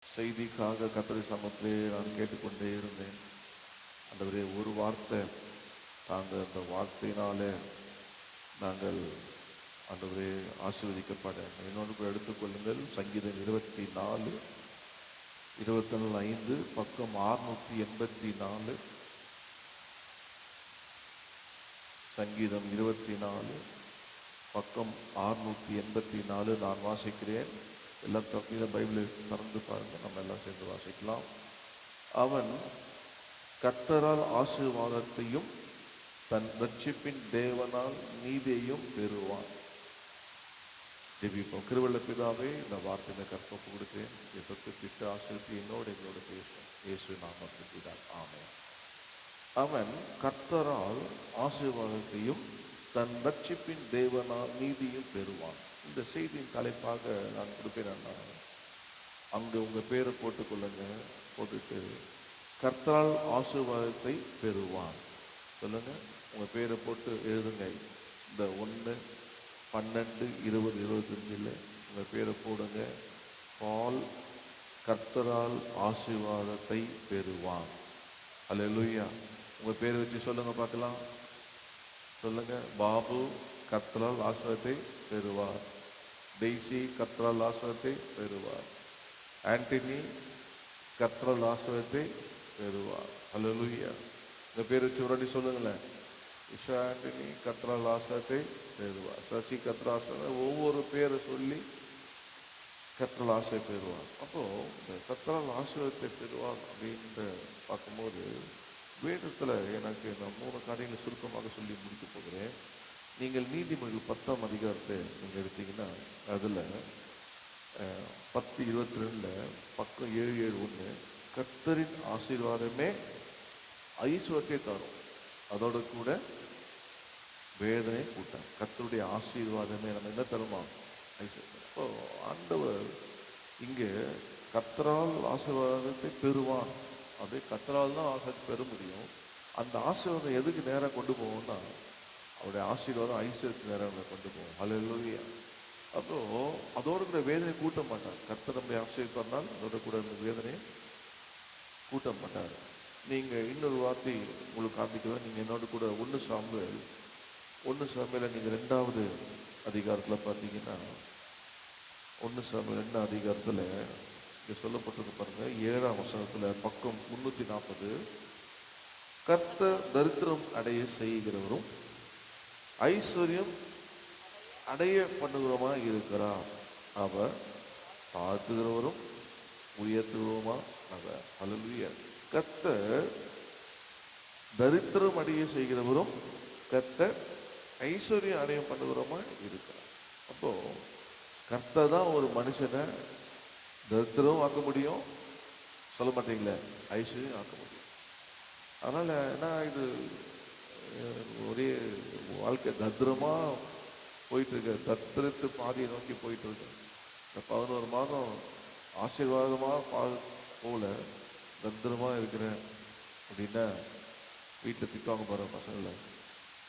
செய்திக்காக கர்த்தருடைய சமூகத்திலே நான் கேட்டுக்கொண்டே இருந்தேன். ஆண்டவரே, ஒரு வார்த்தை தாங்கள் அந்த வார்த்தையினாலே நாங்கள் ஆண்டவரே ஆசீர்வதிக்கப்பட என்னோடு கூட எடுத்துக்கொள்ளுங்கள். சங்கீதம் 24 24:5 பக்கம் 684. சங்கீதம் 24 பக்கம் 684 நான் வாசிக்கிறேன். எல்லாம் தப்பின பைபிளை திறந்து பாருங்க, நம்ம எல்லாம் சேர்ந்து வாசிக்கலாம். அவன் கர்த்தரால் ஆசீர்வாதத்தையும் தன் ரட்சிப்பின் தேவனால் நீதியையும் பெறுவான். ஜெபிப்போம். கிருபையுள்ள பிதாவே, இந்த வார்த்தையை கற்பப்பு கொடுக்கிறேன். இதை தொட்டு பிட்டு ஆசீர்வதித்து எங்களோட பேசும் இயேசு நாமத்தில் தான். ஆமென். அவன் கர்த்தரால் ஆசீர்வாதத்தையும் தன் ரட்சிப்பின் தேவனால் நீதியும் பெறுவான். இந்த செய்தியின் தலைப்பாக நான் கொடுப்பேன். அங்கே உங்கள் பேரை போட்டுக்கொள்ளுங்க. போட்டுட்டு கர்த்தரால் ஆசீர்வாதத்தை பெறுவான் சொல்லுங்க. உங்கள் பேரை போட்டு எழுதுங்க. இந்த 1-12-20-25 உங்கள் பேரை போடுங்க. பால் கர்த்தரால் ஆசீர்வாதத்தை பெறுவான். அல்லேலூயா. உங்கள் பேரை வச்சு சொல்லுங்க பார்க்கலாம். சொல்லுங்க. பாபு கர்த்தரால் ஆசீர்வாதத்தை பெறுவார். டெய்ஸி கர்த்தரால் ஆசீர்வாதத்தை பெறுவார். ஆண்டனி கர்த்தரால் ஆசீர்வாதத்தை பெறுவார். அல்லேலூயா. இந்த பேர் வச்சு ஒரு சொல்லுங்களேன். இஷா ஆண்டனி கர்த்தரால் ஆசீர்வாதத்தை பெறுவார். சசி கர்த்தரால் ஆசீர்வாதம். ஒவ்வொரு பேரை சொல்லி கர்த்தரால் ஆசை பெறுவார். அப்போ இந்த கர்த்தரால் ஆசீர்வாதத்தை பெறுவார் அப்படின்ற பார்க்கும்போது வேதத்தில் எனக்கு நான் 3 காரியங்களை சுருக்கமாக சொல்லி முடிக்க போகிறேன். நீங்கள் நீதிமொழிகள் 10ஆம் அதிகாரத்தை நீங்கள் எடுத்தீங்கன்னா அதில் 10:22 பக்கம் 7:1 கர்த்தரின் ஆசீர்வாதமே ஐஸ்வர்யத்தை தரும், அதோட கூட வேதனை கூட்டம். கர்த்தருடைய ஆசீர்வாதமே நம்ம என்ன தருமா? ஐஸ்வர்யம். இப்போ ஆண்டவர் இங்கே கர்த்தரால் ஆசீர்வாதத்தை பெறுவான். அது கர்த்தரால் தான் ஆசீர்வாதத்தை பெற முடியும். அந்த ஆசீர்வாதம் எதுக்கு நேராக கொண்டு போவோம்னா அவருடைய ஆசீர்வாதம் ஐஸ்வர்யத்துக்கு நேராக கொண்டு போவோம். அல்லேலூயா. அப்போ அதோடு கூட வேதனை கூட்ட மாட்டார். கர்த்தர் நம்மை ஆசீர்வதிப்பார்னால் அதோட கூட அந்த வேதனை கூட்ட மாட்டார். நீங்கள் இன்னொரு வார்த்தை உங்களுக்கு காண்பிக்கிறேன். நீங்கள் என்னோட கூட 1 சாமுவேல் நீங்கள் 2வது அதிகாரத்தில் பார்த்தீங்கன்னா 1 சாமுவேல் 2 அதிகாரத்தில் இங்கே சொல்லப்பட்டது பாருங்க. 7ஆம் வசனத்தில் பக்கம் 340 கர்த்தர் தரித்திரம் அடைய செய்கிறவரும் ஐஸ்வர்யம் அடைய பண்ணுகிறவமா இருக்கிறார். அவர் தாழ்த்துகிறவரும் உயர்த்துகிறவமா அவர். அல்லேலூயா. கர்த்தர் தரித்திரம் அடைய செய்கிறவரும் கர்த்தர் ஐஸ்வர்யம் அடைய பண்ணுகிறவமா இருக்கிறார். அப்போ கர்த்தர் தான் ஒரு மனுஷனை தரித்திரம் ஆக்க முடியும். சொல்ல மாட்டீங்களே, ஐஸ்வர்யம் ஆக்க முடியும். அதனால என்ன, இது ஒரே வாழ்க்கை தத்திரமாக போயிட்டுருக்கு. தத்திரத்து பாதியை நோக்கி போயிட்டுருக்கு. இந்த 11 மாதம் ஆசீர்வாதமாக போல தத்திரமாக இருக்கிறேன் அப்படின்னா வீட்டில் திட்டுவாங்க பாருங்க பசங்களை.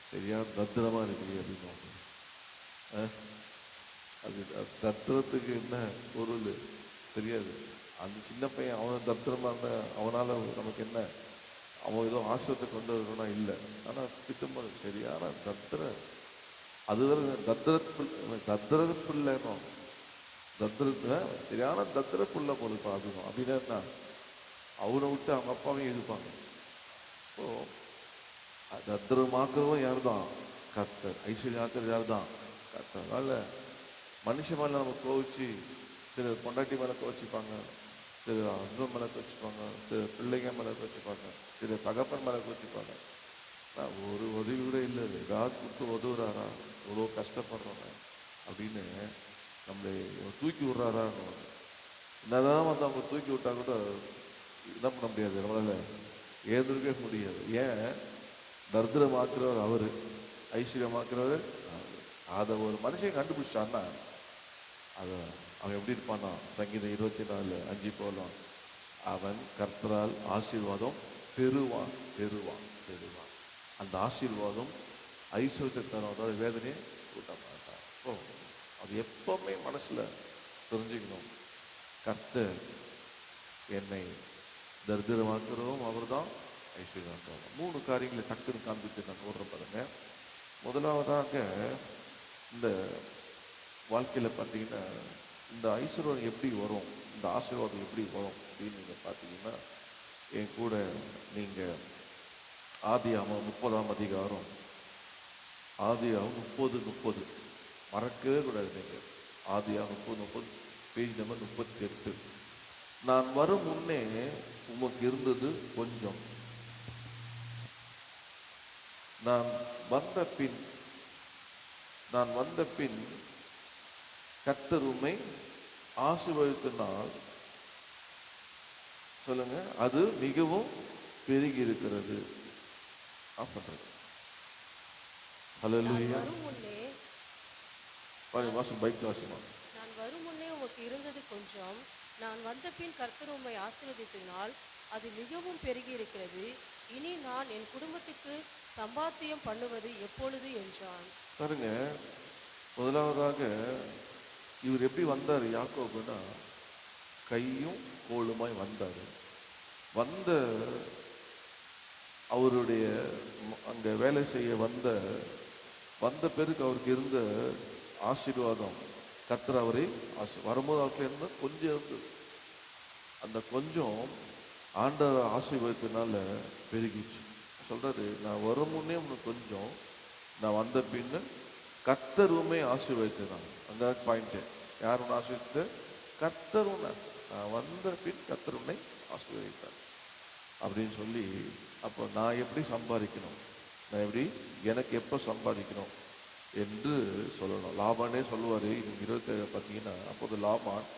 சரியா தத்திரமாக இருக்கிறீங்க அப்படின்னு. அது தத்திரத்துக்கு என்ன பொருள் தெரியாது. அந்த சின்ன பையன் அவன் தத்திரமாக இருந்த அவனால் நமக்கு என்ன, அவன் ஏதோ ஆசிரியத்தை கொண்டு வரணும்னா இல்லை. ஆனால் திட்டம்போது சரியான அது தத்திரப்புள்ளனோ சரியான தத்திரப்புள்ள போல பார்க்கணும். அப்படின்னா என்ன, அவனை விட்டு அவங்க அப்பாவையும் இருப்பாங்க. இப்போ தத்திரமாக்குறதும் யார் தான்? கர்த்தர். ஐஸ்வர்யம் ஆக்குறது யார் தான்? கர்த்தர். அதனால மனுஷன் மேலே நம்ம கோவிச்சு, சில பொண்டாட்டி மேலே கோவிச்சுப்பாங்க, சில ஹஸ்பண்ட் மேலே கோவிச்சுப்பாங்க, சில பிள்ளைங்க மேலே கோவிச்சுப்பாங்க, சில தகப்பன் மேலே கோவிச்சுப்பாங்க. ஒரு உதவி கூட இல்லை, ஏதாவது கொடுத்து உதவுறாரா, இவ்வளோ கஷ்டப்படுறோங்க அப்படின்னு நம்மளை தூக்கி விட்றாரான்னு. என்னதான் வந்து அவங்க தூக்கி விட்டா கூட என்ன பண்ண முடியாது, நம்மளால ஏந்திருக்கவே முடியாது. ஏன்? தரித்திரமாக்குறவர் அவரு, ஐஸ்வர்யமாக்குறவர் அதை ஒரு மனுஷன் கண்டுபிடிச்சான்னா அதை அவன் எப்படி இருப்பானா? சங்கீதம் 24:5 போலாம். அவன் கர்த்தரால் ஆசீர்வாதம் பெறுவான் பெறுவான் பெறுவான். அந்த ஆசீர்வாதம் ஐஸ்வர்யத்தை தரும், அதாவது வேதனையை கூட்ட மாட்டான். அது எப்பவுமே மனசுல தெரிஞ்சுக்கணும். கர்த்தர் என்னை தரித்திரமாக்குறதும் அவர் தான், ஐஸ்வர்யமாக்குறோம். 3 காரியங்களை டக்குன்னு காண்பித்து நான் ஓடுறேன் பாருங்க. முதலாவதாக இந்த வாழ்க்கையில் பார்த்தீங்கன்னா இந்த ஐஸ்வர்யம் எப்படி வரும், இந்த ஆசீர்வாதம் எப்படி வரும் அப்படின்னு நீங்கள் பார்த்தீங்கன்னா, என் கூட நீங்கள் ஆதியாகமம் 30ஆம் அதிகாரம், ஆதியாகமம் 30:30 மறக்கவே கூடாது. நீங்கள் ஆதியாகமம் 30:30 பேஜ் நம்பர் 38. நான் வரும் முன்னே உமக்கு இருந்தது கொஞ்சம், நான் வந்த பின் கர்த்தர் உம்மை ஆசீர்வதித்தனால், சொல்லுங்க, அது மிகவும் பெருகி இருக்கிறது. ஹல்லேலூயா. பைக் வாசிமா. நான் வரும் முன்னே உமக்கு இருந்தது கொஞ்சம், நான் வந்த பின் கர்த்தர் உம்மை ஆசீர்வதித்ததினால் அது மிகவும் பெருகி இருக்கிறது. இனி நான் என் குடும்பத்துக்கு சம்பாத்தியம் பண்ணுவது எப்பொழுது என்றான். பாருங்க, முதலாவதாக இவர் எப்படி வந்தார் யாக்கோபுனா, கையும் கோலுமாய் வந்தார். வந்த அவருடைய அங்க வேலை செய்ய வந்த பிறகு அவருக்கு இருந்த ஆசீர்வாதம், கர்த்தர் அவரை வரும்போது அவருக்கு இருந்த கொஞ்சம் இருந்தது. அந்த கொஞ்சம் ஆண்டவர் ஆசீர்வாதத்தினால பெருகிச்சு. சொல்றாரு, நான் வரும் முன்னே உனக்கு கொஞ்சம், நான் வந்த பின்னு கர்த்தர் உம்மை ஆசீர்வதித்தான். அந்த பாயிண்ட், யார் உன்னை ஆசீர்வதித்த? கர்த்தர் உன்னை. நான் வந்த பின் கர்த்தர் உன்னை ஆசீர்வதித்தார் அப்படின்னு சொல்லி, அப்போ நான் எப்படி சம்பாதிக்கணும், நான் எப்படி, எனக்கு எப்போ சம்பாதிக்கணும் என்று சொல்லணும். லாபானே சொல்லுவார். 27 பார்த்தீங்கன்னா, அப்போது லாபான்,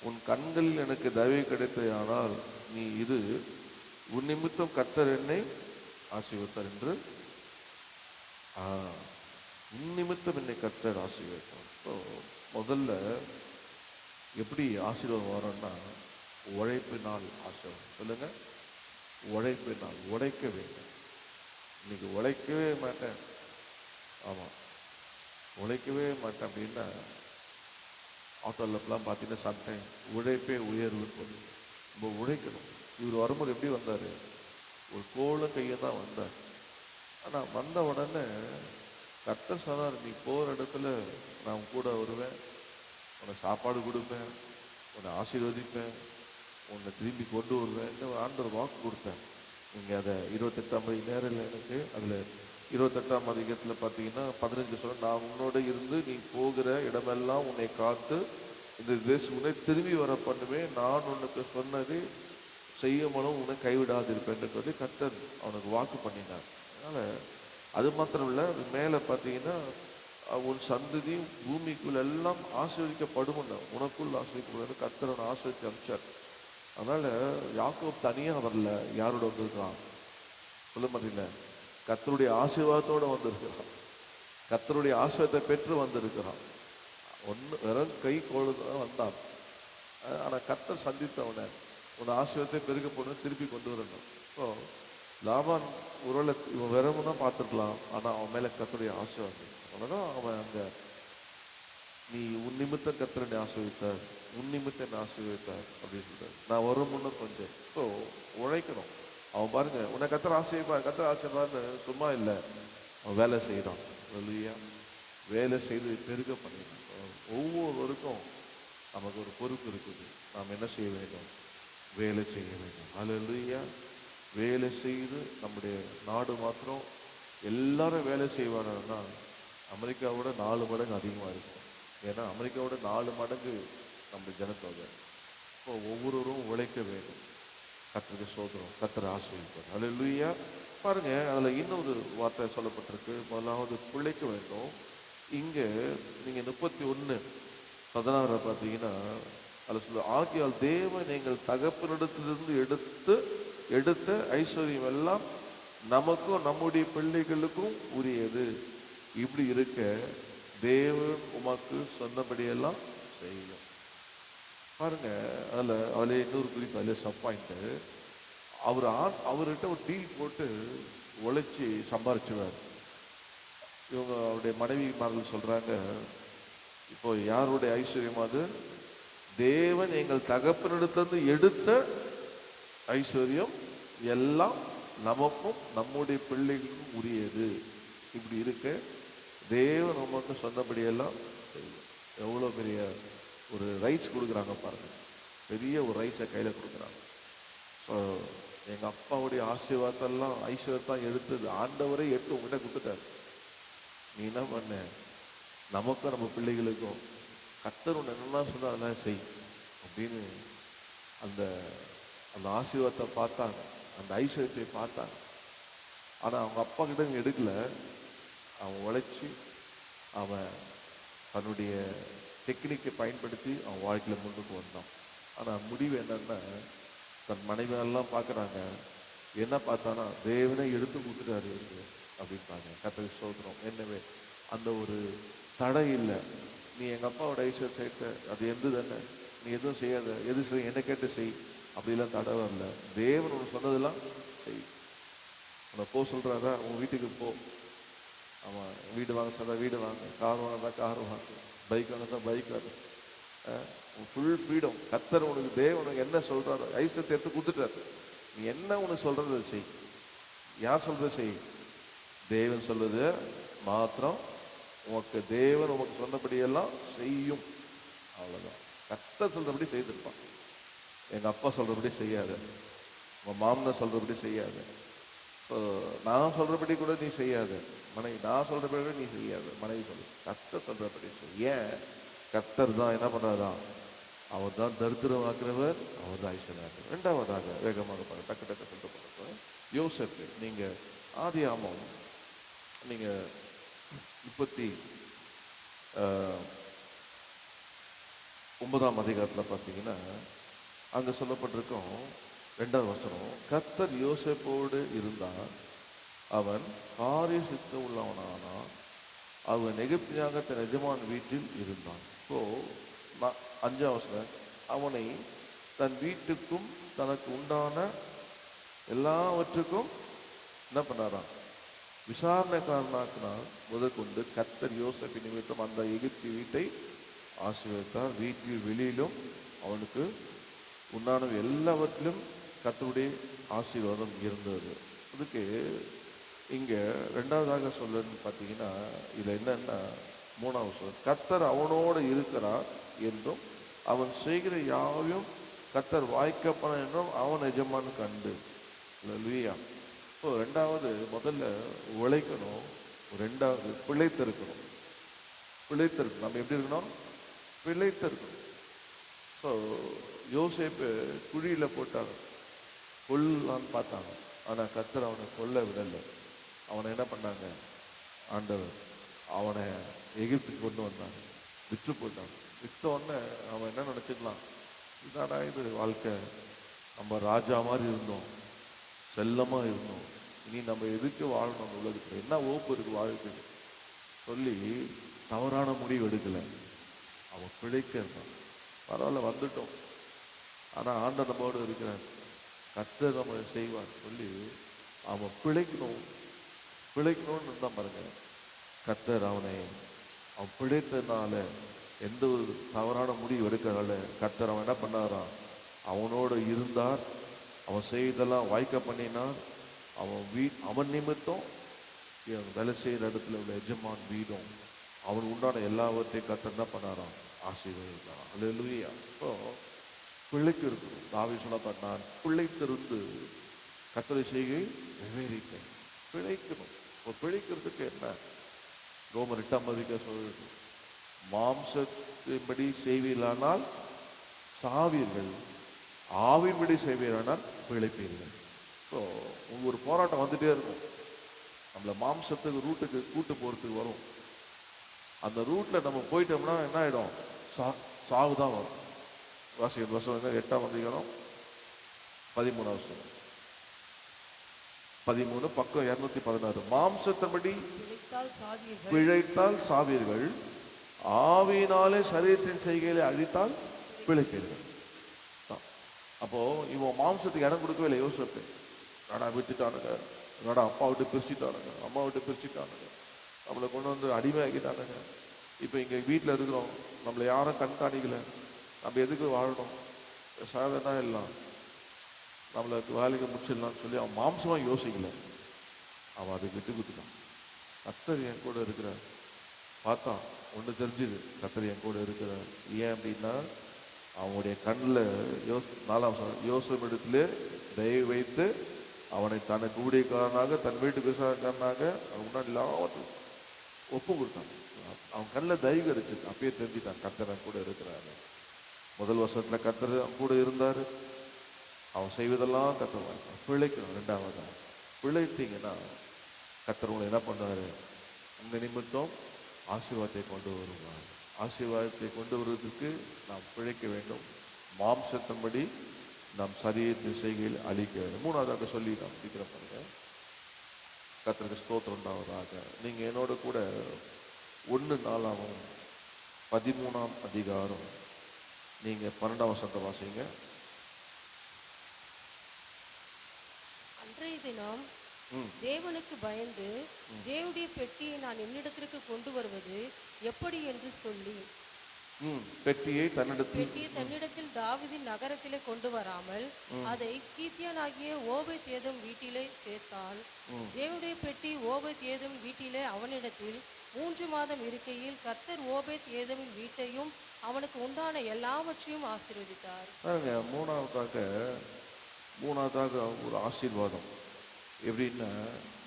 உன் கண்களில் எனக்கு தயவு கிடைத்தது, ஆனால் நீ இது உன் நிமித்தம் கர்த்தர் என்னை ஆசீர்வதித்தார் என்று, உன் நிமித்தம் என்னை கர்த்தர் ஆசீர்வதித்தார். ஸோ முதல்ல எப்படி ஆசீர்வாதம் வரும்னா, உழைப்பினால் ஆசீர்வாதம். சொல்லுங்க, உழைப்பினால். உழைக்க வேண்டும். இன்னைக்கு உழைக்கவே மாட்டேன், ஆமாம் உழைக்கவே மாட்டேன் அப்படின்னா, ஆட்டோலாம் பார்த்தீங்கன்னா சம்டைம் உழைப்பே உயர்வுன்னு சொல்லி நம்ம உழைக்கணும். இவர் வரும்போது எப்படி வந்தார்? ஒரு கோல கையை தான் வந்தார். ஆனால் வந்த உடனே கர்த்தர் சொன்னார், நீ போகிற இடத்துல நான் கூட வருவேன், உன்னை சாப்பாடு கொடுப்பேன், உன்னை ஆசீர்வதிப்பேன், உன்னை திரும்பி கொண்டு வருவேன் ஆண்டவர் வாக்கு கொடுத்தேன். நீங்கள் அதை 28ஆம் நேரில் எனக்கு அதில் 28ஆம் அதிகாரத்தில் பார்த்தீங்கன்னா 15 சொல்ல, நான் உன்னோட இருந்து நீ போகிற இடமெல்லாம் உன்னை காத்து இந்த தேசம் உன்னை திரும்பி வர பண்ணுவேன், நான் உனக்கு சொன்னது செய்யமனும் உன்னை கைவிடாதிருப்பேன் சொல்லி கர்த்தர் அவனுக்கு வாக்கு பண்ணினார். அதனால் அது மாத்திரம் இல்லை, அது மேலே பார்த்தீங்கன்னா, உன் சந்ததி பூமிக்குள் எல்லாம் ஆசீர்வதிக்கப்படும், உனக்குள் ஆசீர்வதிக்கப்படும் கர்த்தர் அவனை ஆசீர்வதித்து அனுப்பிச்சார். அதனால் யாக்கோப் தனியாக வரல, யாரோட வந்திருக்கிறான் சொல்ல மாட்டீங்கள, கர்த்தருடைய ஆசீர்வாதத்தோடு வந்திருக்கிறான், கர்த்தருடைய ஆசீர்வாதத்தை பெற்று வந்திருக்கிறான். வெறும் கை கோடு தான் வந்தான். ஆனால் கர்த்தர் சந்தித்தவனை, உன் ஆசீர்வாதத்தை பெருக போடணும், திருப்பி கொண்டு வரணும். ஸோ லாபான் ஒருவேளை இவன் வெறும் தான் பார்த்துருக்கலாம், ஆனால் அவன் மேலே கர்த்தருடைய ஆசீர்வாதம். அவ்வளோதான் அவன் அங்கே, நீ உன் நிமித்தம் கர்த்தரை ஆசீர்வதித்தார், உன் நிமித்தம் என்ன ஆசீர்வதித்தார் அப்படின்னு சொல்றாரு. நான் வரும் முன்ன கொஞ்சம். ஸோ உழைக்கணும். அவன் பாருங்க, உன்னை கர்த்தர் ஆசீர்வார், கர்த்தர் ஆசீர்வார்னு சும்மா இல்லை, அவன் வேலை செய்கிறான். இல்லையா? வேலை செய்து பெருக பண்ணிடுறான். ஒவ்வொருவருக்கும் நமக்கு ஒரு பொறுப்பு இருக்குது. நாம் என்ன செய்ய வேண்டும்? வேலை செய்ய வேண்டும். அல்லேலூயா. வேலை செய்து நம்முடைய நாடு மாத்திரம் எல்லாரும் வேலை செய்வாங்கன்னா அமெரிக்காவோட 4 மடங்கு அதிகமாக இருக்கும். ஏன்னா அமெரிக்காவோட 4 மடங்கு நம்ம ஜனத்தொகை. இப்போ ஒவ்வொருவரும் உழைக்க வேண்டும். கர்த்தருக்கு ஸ்தோத்திரம். கர்த்தர் ஆசீர்வதிப்பார். அல்லேலூயா. பாருங்க, அதில் இன்னொரு வார்த்தை சொல்லப்பட்டிருக்கு. முதலாவது பிழைக்க வேண்டும். இங்கே நீங்கள் 31:16 பார்த்தீங்கன்னா அதில் சொல்ல, ஆகியால் தேவன் எங்கள் தகப்பனிடத்திலிருந்து எடுத்த ஐஸ்வர்யம் எல்லாம் நமக்கும் நம்முடைய பிள்ளைகளுக்கும் உரியது. இப்படி இருக்க தேவன் உமக்கு சொன்னபடியெல்லாம் செய்யும். பாருங்க, அதில் இன்னொரு குறிப்பு, அதில் சப் பாயிண்ட்டு, அவர்கிட்ட ஒரு டீல் போட்டு உழைச்சி சம்பாரிச்சுவார். இவங்க அவருடைய மனைவிமார்கள் சொல்றாங்க, இப்போ யாருடைய ஐஸ்வர்யம் அது? தேவன் எங்கள் தகப்பனிடத்திலிருந்து எடுத்த ஐஸ்வர்யம் எல்லாம் நமக்கும் நம்முடைய பிள்ளைகளுக்கும் உரியது. இப்படி இருக்க தேவன் நமக்கு சொன்னபடியெல்லாம் செய்யும். எவ்வளோ பெரிய ஒரு ரைட்ஸ் கொடுக்குறாங்க பாருங்க. பெரிய ஒரு ரைட்ஸை கையில் கொடுக்குறாங்க. ஸோ எங்கள் அப்பாவுடைய ஆசீர்வாதத்தெல்லாம் ஐஸ்வர்யத்தான் எடுத்தது ஆண்டவரே எடுத்து உங்ககிட்ட கொடுத்துட்டாரு. நீ என்ன பண்ண, நமக்கும் நம்ம பிள்ளைகளுக்கும் கர்த்தர் ஒன்று என்னெல்லாம் சொன்னா அதெல்லாம் செய் அப்படின்னு அந்த அந்த ஆசீர்வாதத்தை பார்த்தாங்க, அந்த ஐஸ்வர்யத்தை பார்த்தாங்க. ஆனால் அவங்க அப்பா கிட்ட இங்கே எடுக்கல. அவன் உழைச்சி அவன் தன்னுடைய டெக்னிக்கை பயன்படுத்தி அவன் வாழ்க்கையில் முன்னுக்கு வந்தான். ஆனால் முடிவு என்னன்னா, தன் மனைவியெல்லாம் பார்க்குறாங்க. என்ன பார்த்தானா, தேவனே எடுத்து கொடுத்துட்டாரு இருக்கு அப்படின்ட்டாங்க. கர்த்தருக்கு ஸ்தோத்திரம். என்னவே அந்த ஒரு தடை இல்லை. நீ எங்கள் அப்பாவோட ஐஸ்வர் சேர்த்த அது எந்த தானே, நீ எதுவும் செய்யாத, எது செய், என்ன கேட்டு செய், அப்படிலாம் தடை வரல. தேவன் ஒன்று சொன்னதெல்லாம் செய். உன்னை போ சொல்கிறாரா, உன் வீட்டுக்கு போ. ஆமாம், வீடு வாங்க சொன்னா வீடு வாங்க, கார் வாங்கினா கார் வாங்க, பைக் வாங்கினா பைக் வாங்க. Full freedom. கர்த்தர் உனக்கு தேவன் உனக்கு என்ன சொல்கிறாரோ ஐஸ்வர்யத்தை எடுத்து கொடுத்துட்டாரு. நீ என்ன உனக்கு சொல்கிறத செய். யார் சொல்கிறத செய், தேவன் சொல்றது மாத்திரம் உனக்கு தேவன் உனக்கு சொன்னபடியெல்லாம் செய்யும். அவ்வளோதான். கர்த்தர் சொல்கிறபடி செய்திருப்பான். எங்கள் அப்பா சொல்கிறபடி செய்யாத, உங்கள் மாமனார் சொல்கிறபடி செய்யாத. ஸோ நான் சொல்கிறபடி கூட நீ செய்யாத மனைவி, நான் சொல்கிறபடி கூட நீ செய்யாத மனைவி சொல்லு. கர்த்தர் சொல்கிறபடி சொல். ஏன், கர்த்தர் தான் என்ன பண்ணுறாராம், அவர் தான் தரித்திரமாக்குறவர், அவர் தான் ஐஸ்வர்யாக்குறவர். ரெண்டாவதாக வேகமாக பாருங்க, டக்கு டக்கு சொல்லிட்டு போகிறோம். யோசேப்பு, நீங்கள் ஆதியாகமம் நீங்கள் 39ஆம் அதிகாரத்தில் பார்த்தீங்கன்னா அங்கே சொல்லப்பட்டிருக்கும் 2வது வசனம், கர்த்தர் யோசேப்போடு இருந்தார், அவன் காரிய சித்த உள்ளவனானான், அவன் எகிப்தியாக தன் எஜமான் வீட்டில் இருந்தான். ஸோ 5ஆம் வசனம், அவனை தன் வீட்டுக்கும் தனக்கு உண்டான எல்லாவற்றுக்கும் என்ன பண்ணாராம், விசாரணைக்காரனாக்கினால் முதற்கொண்டு கர்த்தர் யோசேப்பு நிமித்தம் அந்த எகிப்தி வீட்டை ஆசீர்வதித்தார். வீட்டில் வெளியிலும் அவனுக்கு உண்டான எல்லாவற்றிலும் கர்த்தருடைய ஆசீர்வாதம் இருந்தது. அதுக்கு இங்கே 2வதாக சொல்லணும்னு பார்த்தீங்கன்னா, இதில் என்னன்னா 3வது சொல், கர்த்தர் அவனோடு இருக்கிறார் என்றும் அவன் செய்கிற யாவையும் கர்த்தர் வாய்க்கப்பட என்றும் அவன் எஜமான் கண்டு. இல்லையா? ஸோ 2வது, முதல்ல உழைக்கணும், 2வது பிழைத்திருக்கணும். பிழைத்திருக்கணும். நம்ம எப்படி இருக்கணும், பிழைத்திருக்கணும். ஸோ யோசேப்பு குழியில் போட்டாங்க, கொல்லான்னு பார்த்தாங்க. ஆனால் கர்த்தர் அவனை கொல்ல விடலை. அவனை என்ன பண்ணாங்க, ஆண்டவர் அவனை எகிப்துக்கு கொண்டு வந்தாங்க, விற்று போட்டாங்க. விற்ற உடனே அவன் என்ன நினச்சிக்கலாம், இதாடா இது வாழ்க்கை, நம்ம ராஜா மாதிரி இருந்தோம், செல்லமாக இருந்தோம், இனி நம்ம எதுக்கு வாழணும், அந்த உலகத்தில் என்ன ஓப்பு இருக்கு வாழ்க்கைக்கு சொல்லி தவறான முடிவு எடுக்கலை. அவன் பிழைக்க இருந்தான். பரவாயில்ல, வந்துட்டோம், ஆனால் ஆண்டவர் நம்மோடு இருக்கிறார், கர்த்தர் நம்ம செய்வார் சொல்லி அவன் பிழைக்கணும்னு இருந்தான் பாருங்க. கர்த்தர் அவன் பிழைத்ததுனால, எந்த ஒரு தவறான முடிவு எடுக்கிறனால கர்த்தர் அவன் என்ன பண்ணாராம், அவனோடு இருந்தார், அவன் செய்தெல்லாம் வாய்க்க பண்ணினார். அவன் நிமித்தம் வேலை செய்கிற இடத்துல உள்ள எஜமான் வீடும் அவன் உண்டான எல்லாவற்றையும் கர்த்தர் என்ன பண்ணாராம், ஆசீர்வதித்தார். அல்லேலூயா. இப்போ பிழைக்கு இருக்கணும். தாவீது சொன்னார், நான் பிழைத்திருந்து கர்த்தரை செய்கை விவரித்தேன். பிழைக்கணும். இப்போ பிழைக்கிறதுக்கு என்ன, ரோமர் 8ஆம் அதிகாரம் சொல்லுது, மாம்சத்தின்படி செய்வீர்களானால் சாவீர்கள், ஆவின்படி செய்வீர்களானால் பிழைப்பீர்கள். ஸோ ஒரு போராட்டம் வந்துட்டே இருக்கும். நம்மளை மாம்சத்துக்கு ரூட்டுக்கு கூட்டு போகிறதுக்கு வரும். அந்த ரூட்டில் நம்ம போயிட்டோம்னா என்ன ஆகிடும், சாவு தான் வரும். வாசிகள் வசனம் 8ஆம் அதிகாரம் 13ஆம் வசனம் 13 பக்கம் 216, மாம்சத்தின்படி பிழைத்தால் சாவீர்கள், ஆவியினாலே சரீரத்தின் செய்கைகளை அழித்தால் பிழைப்பீர்கள். அப்போ இவன் மாம்சத்துக்கு இடம் கொடுக்கவே இல்லை. யோசிப்பு, நடா விட்டுட்டானுங்க, நடா அப்பா விட்டு பிரிச்சுட்டானுங்க, அம்மா விட்டு பிரிச்சுட்டானுங்க, நம்மளை கொண்டு வந்து அடிமையாக்கிட்டானுங்க. இப்போ இங்கே வீட்டில் இருக்கிறோம், நம்மளை யாரும் கண்காணிக்கல, நம்ம எதுக்கு வாழணும், சாதனா எல்லாம் நம்மளுக்கு வேலைக்கு முடிச்சிடலாம்னு சொல்லி அவன் மாம்சமாக யோசிக்கல, அவன் அதை விட்டு கொடுத்துட்டான். கர்த்தர் என் கூட இருக்கிறார் பார்த்தான், ஒன்று தெரிஞ்சுது, கர்த்தர் என் கூட இருக்கிறார். ஏன் அப்படின்னா அவனுடைய கண்ணில் யோசேப்பு இடத்திலே தயவு வைத்து அவனை தனக்கு ஊழியக்காரனாக தன் வீட்டுக்கு விசாரக்காரனாக அவன் முன்னாடி எல்லாத்தையும் ஒப்பு கொடுத்தான். அவன் கண்ணில் தயவு கிடைச்சிது. அப்பயே தெரிஞ்சுட்டான் கர்த்தர் என் கூட இருக்கிறாரு. முதல் வருஷத்துல கர்த்தர் அவன் கூட இருந்தார். அவன் செய்வதெல்லாம் கர்த்தர் வாய்ப்பான். பிழைக்கணும். ரெண்டாவதா பிழைத்தீங்கன்னா கர்த்தர் உங்களை என்ன பண்ணாரு, உங்க நிமித்தம் ஆசீர்வாதத்தை கொண்டு வருவார். ஆசீர்வாதத்தை கொண்டு வருவதற்கு நாம் பிழைக்க வேண்டும். மாம்சத்தின்படி நாம் சரிய திசைகள் அழிக்க வேண்டும். மூணாவதாக சொல்லி நாம் சீக்கிரம் பண்ணுங்க. கர்த்தருக்கு ஸ்தோத்திரம் உண்டாவதாக. நீங்க என்னோட கூட 1 அதிகாரம் நீங்க 12ஆம் வசனத்தை வாசிங்க. அன்றைய தினம் ம் தேவனுக்கு பயந்து தேவனுடைய பெட்டியை நான் என்னிடத்திற்கு கொண்டு வருவது எப்படி என்று சொல்லி பெட்டியை தன்னிடத்தில் தாவீதின் நகரத்திலே கொண்டு வராமல் அதை கீத்தியனாகிய ஓபேத் ஏதோம் வீட்டிலே சேர்த்தான். தேவனுடைய பெட்டி ஓபேத் ஏதோம் வீட்டிலே அவனிடத்தில் 3 மாதம் இருக்கையில் கர்த்தர் ஓபேத் ஏதோமின் வீட்டையும் அவனுக்கு உண்டான எல்லாவற்றையும் ஆசீர்வதித்தார். மூணாவதாக ஒரு ஆசீர்வாதம் எப்படின்னா,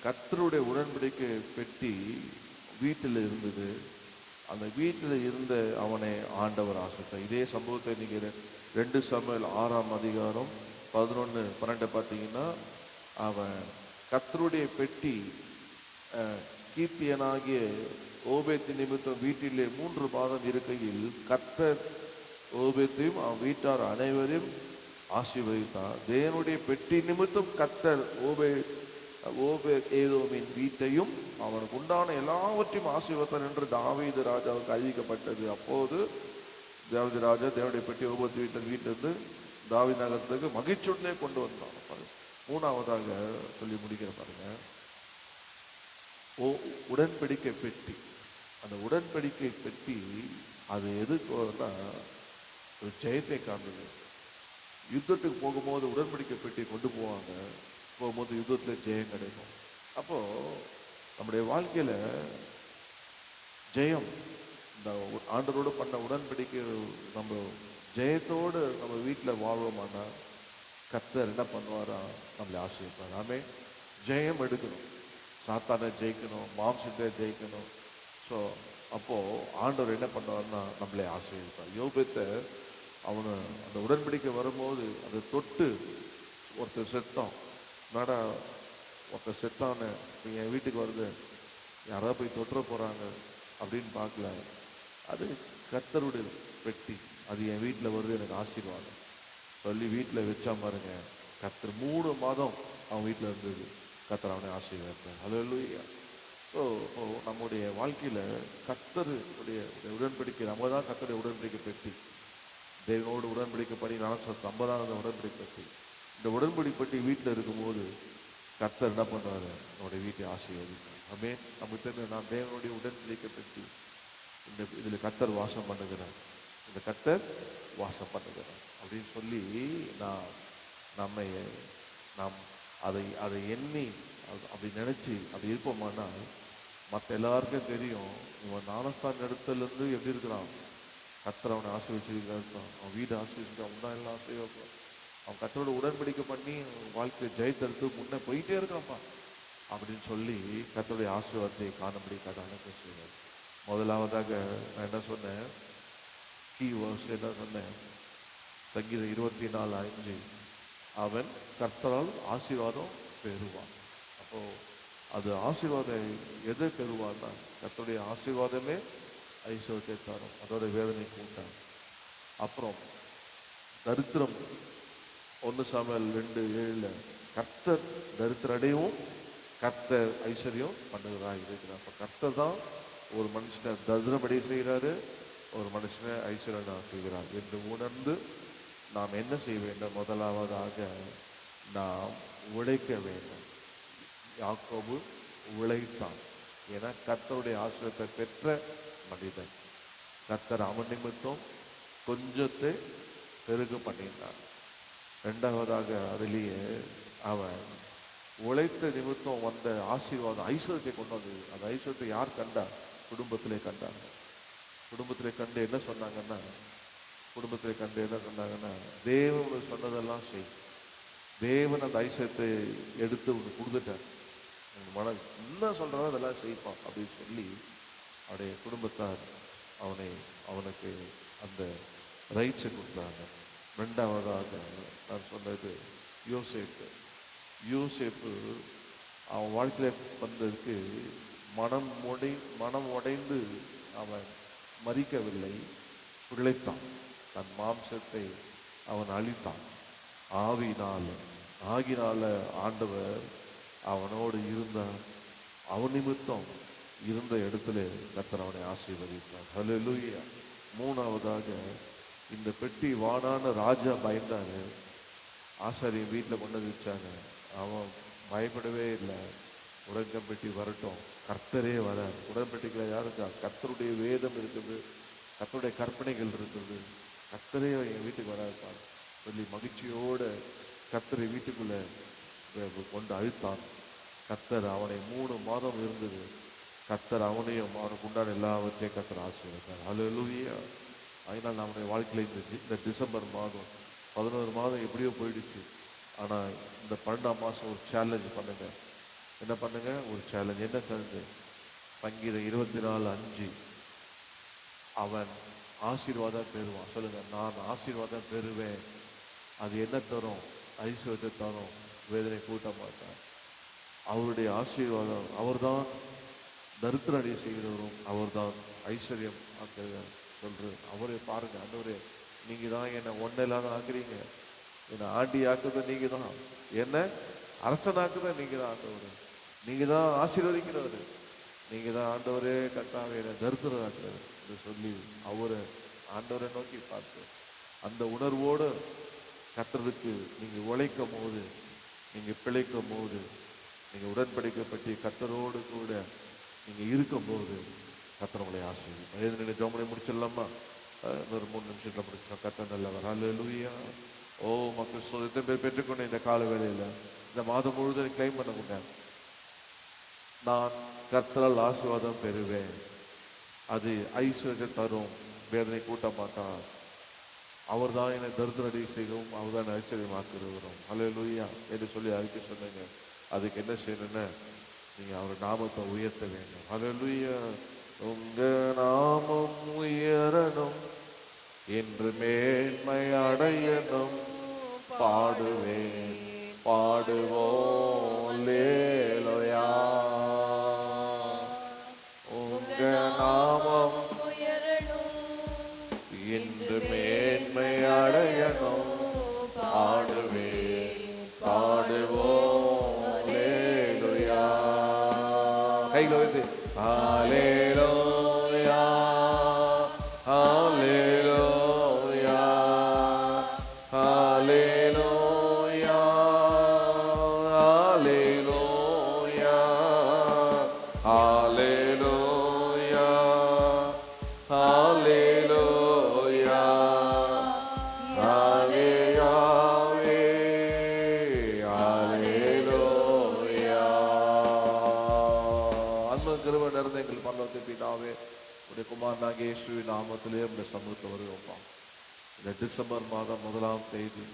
கர்த்தருடைய உடன்படிக்கை பெட்டி வீட்டில் இருந்தது. அந்த வீட்டில் இருந்த அவனை ஆண்டவர் ஆசீர்வதித்தார். இதே சம்பவத்தை நீங்கள் 2 சாமுவேல் 6ஆம் அதிகாரம் 11, 12 பார்த்தீங்கன்னா, அவன் கர்த்தருடைய பெட்டி கீர்த்தியனாகிய ஓபேத்து நிமித்தம் வீட்டிலே 3 மாதம் இருக்கையில் கர்த்தர் ஓபேத்தையும் அவன் வீட்டார் அனைவரையும் ஆசீர்வதித்தார். தேவனுடைய பெட்டி நிமித்தம் கர்த்தர் ஓபேத் ஏதோமின் வீட்டையும் அவனுக்கு உண்டான எல்லாவற்றையும் ஆசீர்வதித்தார் என்று தாவீது ராஜாவுக்கு அறிவிக்கப்பட்டது. அப்போது தாவீது ராஜா தேவனுடைய பெட்டி ஓபேத் வீட்டிலிருந்து தாவீது நகரத்துக்கு மகிழ்ச்சியுடனே கொண்டு வந்தான். மூணாவதாக சொல்லி முடிக்கிற பாருங்க, உடன்படிக்கை பெட்டி. அந்த உடன்படிக்கை பெட்டி அது எதுக்கு ஒரு ஜெயத்தை காண்பது. யுத்தத்துக்கு போகும்போது உடன்படிக்கை பெட்டி கொண்டு போவாங்க. போகும்போது யுத்தத்தில் ஜெயம் கிடைக்கும். அப்போ நம்முடைய வாழ்க்கையில ஜெயம், இந்த ஆண்டவரோடு பண்ண உடன்படிக்கை நம்ம ஜெயத்தோடு நம்ம வீட்டில் வாழ்வோமானா கர்த்தர் என்ன பண்ணுவாரா, நம்மளை ஆசீர்வதிப்பார். ஆமே, ஜெயம் எடுக்கணும், சாத்தானை ஜெயிக்கணும், மாம்சத்தை ஜெயிக்கணும். ஸோ அப்போது ஆண்டவர் என்ன பண்ணுவார்னா நம்மளை ஆசீர்வதிப்பார். யோபேத்தை அவனு அந்த உடன்படிக்கை வரும்போது அதை தொட்டு ஒருத்தர் செத்தான். என்னடா ஒருத்தர் செத்தான்னு என் வீட்டுக்கு வருது, யாராவது போய் தொட்டுற போகிறாங்க அப்படின்னு பார்க்கல. அது கர்த்தருடைய பெட்டி, அது என் வீட்டில் வருது, எனக்கு ஆசீர்வாதம் சொல்லி வீட்டில் வச்சா பாருங்க. கர்த்தர் 3 மாதம் அவன் வீட்டில் இருந்தது. கர்த்தர் அவனை ஆசீர்வதித்தார். ஹல்லேலூயா. ஸோ நம்முடைய வாழ்க்கையில் கர்த்தருடைய உடன்படிக்கை, நம்ம தான் கர்த்தருடைய உடன்படிக்கை பெட்டி. தேவனோடு உடன்படிக்கை படி நான் நம்ம தான் அந்த உடன்படிக்கை பெட்டி. இந்த உடன்படிக்கை பெட்டி வீட்டில் இருக்கும்போது கர்த்தர் என்ன பண்ணுவார், நம்முடைய வீட்டை ஆசீர்வதிப்பார். ஆமே, நமக்கு தெரிஞ்ச நான் தேவனுடைய உடன்படிக்கை பெட்டி, இந்த இதில் கர்த்தர் வாசம் பண்ணுகிறார், இந்த கர்த்தர் வாசம் பண்ணுகிறார் அப்படின்னு சொல்லி நாம் அதை எண்ணி அப்படி நினச்சி அப்படி இருப்போமானா மற்ற எல்லாருக்கும் தெரியும், இவன் ஞானஸ்தான இடத்துலேருந்து எப்படி இருக்கிறான், கர்த்தர் அவனை ஆசீர்வதிச்சிருக்கான், அவன் வீடு ஆசீர்வதிச்சு அவன் தான் எல்லாம் ஆசீர்வாதம். அவன் கர்த்தரோட உடன்படிக்கை பண்ணி வாழ்க்கையை ஜெயத்தெடுத்து முன்னே போயிட்டே இருக்கிறான்ப்பா அப்படின்னு சொல்லி கர்த்தருடைய ஆசீர்வாதத்தை காணும்படி கதான பேசுவார். முதலாவதாக நான் என்ன சொன்னேன், கீவேர்ஸ் என்ன சொன்னேன், சங்கீதம் 24:5 அவன் கர்த்தரால் ஆசீர்வாதம் பெறுவான். அப்போ அது ஆசீர்வாதம் எதை பெறுவான்னா கர்த்தருடைய ஆசீர்வாதமே ஐஸ்வர்யத்தை தரும், அதோட வேதனைக்கு உண்டான். அப்புறம் தரித்திரம் 1 சாமுவேல் 2:7 கர்த்தர் தரித்திர அடையவும் கர்த்தர் ஐஸ்வர்யம் பண்ணுகிறதா இருக்கிறார். அப்போ கர்த்தர் தான் ஒரு மனுஷனை தரித்திரமடைய செய்கிறாரு, ஒரு மனுஷனை ஐஸ்வர்யம் ஆக்குகிறார் என்று உணர்ந்து நாம் என்ன செய்ய வேண்டும், முதலாவதாக நாம் உழைக்க வேண்டும். யாக்கோபு உழைத்தான். ஏன்னா கர்த்தருடைய ஆசீர்வாதத்தை பெற்ற மனிதன். கர்த்தர் அவன் நிமித்தம் கொஞ்சத்தை பெருக பண்ணினார். இரண்டாவதாக அதிலேயே அவன் உழைத்த நிமித்தம் வந்த ஆசீர்வாதம் ஐஸ்வர்யத்தை கொண்டு வந்தது. அந்த ஐஸ்வர்யத்தை யார் கண்டா? குடும்பத்திலே கண்டாங்க. குடும்பத்திலே கண்டு என்ன சொன்னாங்கன்னா, குடும்பத்திலே கண்டு என்ன சொன்னாங்கன்னா, தேவன் சொன்னதெல்லாம் செய், தேவன் அந்த ஐஸ்வர்யத்தை எடுத்து உனக்கு கொடுத்துட்டார், உன் மன என்ன சொல்றதோ அதெல்லாம் செய்ப்பான் அப்படின்னு சொல்லி அவருடைய குடும்பத்தார் அவனுக்கு அந்த ரைட்ஸை கொடுத்தாங்க. ரெண்டாவதாக நான் சொன்னது யோசேப்பு. யோசேப்பு அவன் வாழ்க்கையில வந்ததுக்கு மனம் உடைந்து அவன் மறிக்கவில்லை, பிழைத்தான். தன் மாம்சத்தை அவன் அழித்தான். ஆகினால ஆண்டவர் அவனோடு இருந்தார். அவன் நிமித்தம் இருந்த இடத்துல கர்த்தர் அவனை ஆசீர்வதித்தார். ஹல்லேலூயா. மூணாவதாக இந்த பெட்டி வானான ராஜா பயந்தாரு. ஆசாரியன் வீட்டில் கொண்டு வச்சாங்க. அவன் பயப்படவே இல்லை. உடன்பெட்டி வரட்டும், கர்த்தரே வர. உடன்பெட்டிக்குள்ள யாருக்கா? கர்த்தருடைய வேதம் இருக்குது, கர்த்தருடைய கற்பனைகள் இருக்குது, கர்த்தரே என் வீட்டுக்கு வராதுப்பான் சொல்லி மகிழ்ச்சியோட கர்த்தரை வீட்டுக்குள்ள கொண்டு அழுத்தான். கர்த்தர் அவனை 3 மாதம் இருந்தது. கர்த்தர் அவனையும் அவனுக்கு உண்டான எல்லாவற்றையும் கர்த்தர் ஆசீர்வதித்தார். ஹல்லேலூயா. அதனால் நம்முடைய வாழ்க்கையில் இந்த டிசம்பர் மாதம் 11 மாதம் எப்படியோ போயிடுச்சு. ஆனால் இந்த 12ஆம் மாதம் ஒரு சேலஞ்ச் பண்ணுங்க. என்ன பண்ணுங்க? ஒரு சேலஞ்ச். என்ன சேலஞ்சு? சங்கீதம் 24:5 அவன் ஆசீர்வாதம் பெறுவான். சொல்லுங்க, நான் ஆசீர்வாதம் பெறுவேன். அது என்ன தரும்? ஐஸ்வர்யத்தை தரும், வேதனை கூட்ட மாட்டார். அவருடைய ஆசீர்வாதம். அவர்தான் தரித்திரம் அடைய செய்கிறவரும், அவர்தான் ஐஸ்வர்யம் ஆக்குகிறார் சொல்றது. அவரே பாருங்க, ஆண்டவரே நீங்க தான் என்னை ஒன்னில்லாத ஆக்குறீங்க, என்னை ஆண்டி ஆக்குறத நீங்க தான், என்ன அரசனாக்குத நீங்க தான் ஆண்டவரே, நீங்க தான் ஆசீர்வதிக்கிறவர், நீங்க தான் ஆண்டவரே கர்த்தாவே என்னை தரித்திரம் ஆக்குறது என்று சொல்லி அவரை ஆண்டவரை நோக்கி பார்த்து அந்த உணர்வோடு கர்த்தருக்கு நீங்க உழைக்கும் போது, நீங்க பிழைக்கும் போது, நீங்க உடன்படிக்கப்பட்டு கர்த்தரோடு கூட நீங்க இருக்கும்போது கர்த்தர் உங்களை ஆசீர்வதிப்பார். ஜெபங்களை முடிச்சிடலாமா? ஒரு 3 நிமிஷத்துல முடிச்சோம். கர்த்தர் நல்லவர். ஹல்லேலூயா. ஓ மக்கள் எத்தனை பேர் பெற்றுக்கொண்ட இந்த கால வேளையில இந்த மாதம் முழுவதும் கிளைம் பண்ண, நான் கர்த்தரால் ஆசீர்வாதம் பெறுவேன், அது ஐஸ்வர்யத்தை தரும், வேதனை கூட்ட மாட்டார், அவர் தான் என்னை தரித்திரடி செய்யவும், அவர் தான் ஐஸ்வர்யமாக்குகிறவரும். ஹல்லேலூயா என்று சொல்லி அறிக்கை சொன்னீங்க. அதுக்கு என்ன செய்யணும்னா, நீங்க அவர் நாமத்தை உயர்த்த வேண்டும். ஹல்லேலூயா. உங்க நாமம் உயரணும், என்று மேன்மை அடையணும், பாடுவேன் பாடுவோம் லேலோயா. உங்க நாமம் என்று மேன்மை அடையணும், பாடுவேன் பாடுவோம் லேலோயா. கையில் வைத்து ஹல்லேலூயா ஹல்லேலூயா ஹல்லேலூயா ஹல்லேலூயா ஹல்லேலூயா ஹல்லேலூயா. யாவே யாவே ஹல்லேலூயா. அன்பு கிருபை நிறைந்த எங்கள் பரலோக பிதாவே, உடைய குமாரனாகிய இயேசுவின் நாமத்திலே உடைய சமூகத்தில் வருவோம்ப்பா. இந்த டிசம்பர் மாதம் 1ஆம் தேதி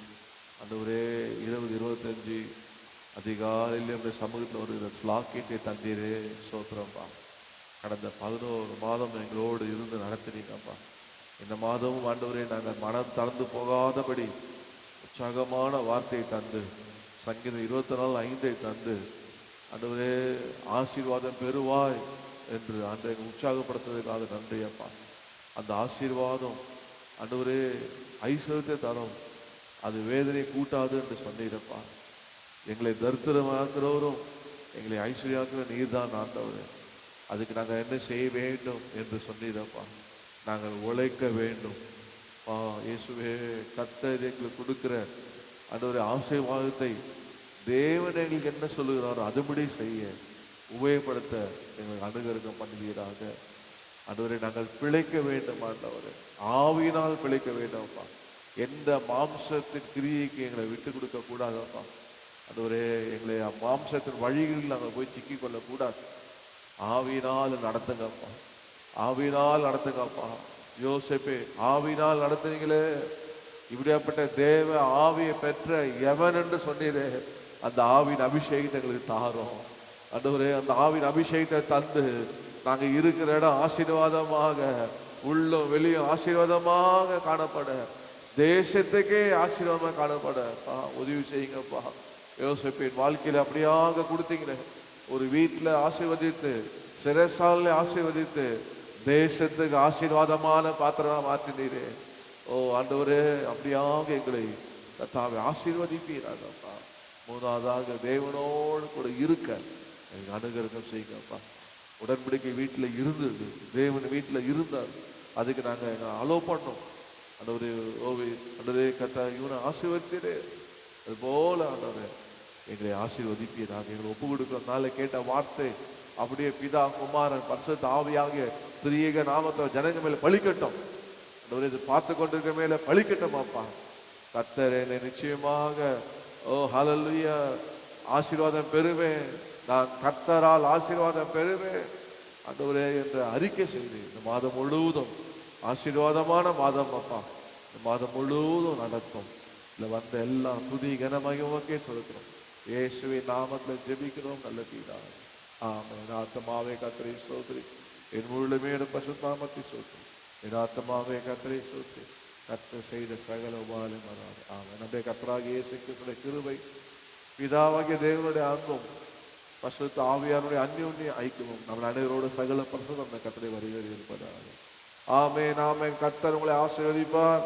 ஆண்டவரே 2025 அதிகாலையிலே உடைய சமூகத்தில் வருகிற ஸ்லாக்கியத்தை தந்தீரே சோத்திரம்ப்பா. கடந்த 11 மாதம் எங்களோடு இருந்து நடத்தினீங்கப்பா. இந்த மாதமும் ஆண்டவரே நாங்கள் மனம் தளர்ந்து போகாதபடி உற்சாகமான வார்த்தையை தந்து, சங்கீதம் 24:5 தந்து ஆண்டவரே ஆசீர்வாதம் பெறுவாய் என்று ஆண்டவரை உற்சாகப்படுத்துவதற்காக நன்றி அப்பா. அந்த ஆசீர்வாதம் ஆண்டவரே ஐஸ்வர்யத்தை தரும், அது வேதனை கூட்டாது என்று சொன்னீரப்பா. எங்களை தரித்திரமாக்குறவரும் எங்களை ஐஸ்வர்யாக்குற நீர் தான் ஆண்டவரே. அதுக்கு நாங்கள் என்ன செய்ய வேண்டும் என்று சொன்னீரப்பா. நாங்கள் உழைக்க வேண்டும். இயேசுவே, கர்த்தர் எங்களுக்கு கொடுக்கிற ஆண்டவரே ஆசீர்வாதத்தை தேவன் எங்களுக்கு என்ன சொல்லுகிறாரோ அதுபடி செய்ய உபயோகப்படுத்த எங்களுக்கு அனுகிரகம் பண்ணுவீராக. ஆண்டவரே, நாங்கள் பிழைக்க வேண்டும் ஆண்டவரே, ஆவியினால் பிழைக்க வேண்டும்ப்பா. எந்த மாம்சத்தின் கிரியைக்கு எங்களை விட்டு கொடுக்க கூடாதப்பா. ஆண்டவரே, எங்களை மாம்சத்தின் வழிகளில் நாங்கள் போய் சிக்கிக் கொள்ளக்கூடாது. ஆவியினால் நடத்துங்கப்பா, ஆவியினால் நடத்துங்கப்பா. யோசேப்பே, ஆவியினால் நடத்துனீங்களே, இப்படியாப்பட்ட தேவ ஆவியை பெற்ற எவன் என்று சொன்னீரே, அந்த ஆவியின் அபிஷேகத்தை எங்களுக்கு தாரோம். ஆண்டவரே, அந்த ஆவியின் அபிஷேகத்தை தந்து நாங்க இருக்கிற இடம் ஆசீர்வாதமாக, உள்ளம் வெளியும் ஆசீர்வாதமாக காணப்பட, தேசத்துக்கே ஆசீர்வாதமாக காணப்பட உதவி செய்யுங்கப்பா. யோசேப்பின் வாழ்க்கையில அப்படியாக கொடுத்தீங்களே, ஒரு வீட்டில் ஆசீர்வதித்து, சிறைசாலை ஆசீர்வதித்து, தேசத்துக்கு ஆசீர்வாதமான பாத்திரமா மாற்றினீரே. ஓ ஆண்டவரே, அப்படியாக எங்களை கர்த்தாவே ஆசீர்வதிப்பீராகப்பா. மூணாவதாக, தேவனோடு கூட இருக்க எங்களுக்கு அனுகிரகம் செய்யுங்கப்பா. உடன்படிக்கை வீட்டில் இருந்தது, தேவன் வீட்டில் இருந்தார், அதுக்கு நாங்கள் அலோ பண்ணோம். ஆண்டவரே, ஆண்டவரே கர்த்தா, இவனை ஆசீர்வதித்தீரே, அது போல ஆண்டவரே எங்களை ஆசீர்வதிப்பீராக. எங்களை ஒப்பு கொடுக்கிறோம். நாளை கேட்ட வார்த்தை அப்படியே பிதா, குமாரன், பரிசுத்த ஆவியாகிய திரியேக நாமத்தை ஜனங்க மேல பலிக்கட்டும். ஆண்டவரே, இது பார்த்து கொண்டிருக்க மேல பலிக்கட்டும் அப்பா. கர்த்தர் என்னை நிச்சயமாக ஹல்லேலூயா ஆசீர்வாதம் பெறுவேன், நான் கர்த்தரால் ஆசீர்வாதம் பெறுவேன் ஆண்டவரே என்று அறிக்கை செய்து, இந்த மாதம் முழுவதும் ஆசீர்வாதமான மாதம் அப்பா, இந்த மாதம் முழுவதும் நடக்கும். இல்லை வந்த எல்லாம் துதி கனமகிமைக்கே சொல்கிறோம். இயேசுவின் நாமத்தில் ஜெபிக்கிறோம் நல்ல பிதாவே, ஆமென். என் ஆத்துமாவே கர்த்தரை ஸ்தோத்திரி, என் முழுமே பரிசுத்த நாமத்தை ஸ்தோத்திரி. என் ஆத்துமாவே கர்த்தரை ஸ்தோத்திரி, கர்த்தர் செய்த சகல உபாயம் வராது. ஆமென். நம்முடைய கர்த்தராகிய இயேசு கிறிஸ்துவின் கிருபை, பிதாவாகிய தேவனுடைய அன்பும், பரிசுத்த ஆவியானுடைய அந்யோன்ய ஐக்கியமும் நம்ம அனைவரோட சகல பரிசுத்தம் நம்ம கர்த்தரை வருகிறது இருப்பதாக. ஆமென், ஆமென். கர்த்தர் உங்களை ஆசீர்வதிப்பார்.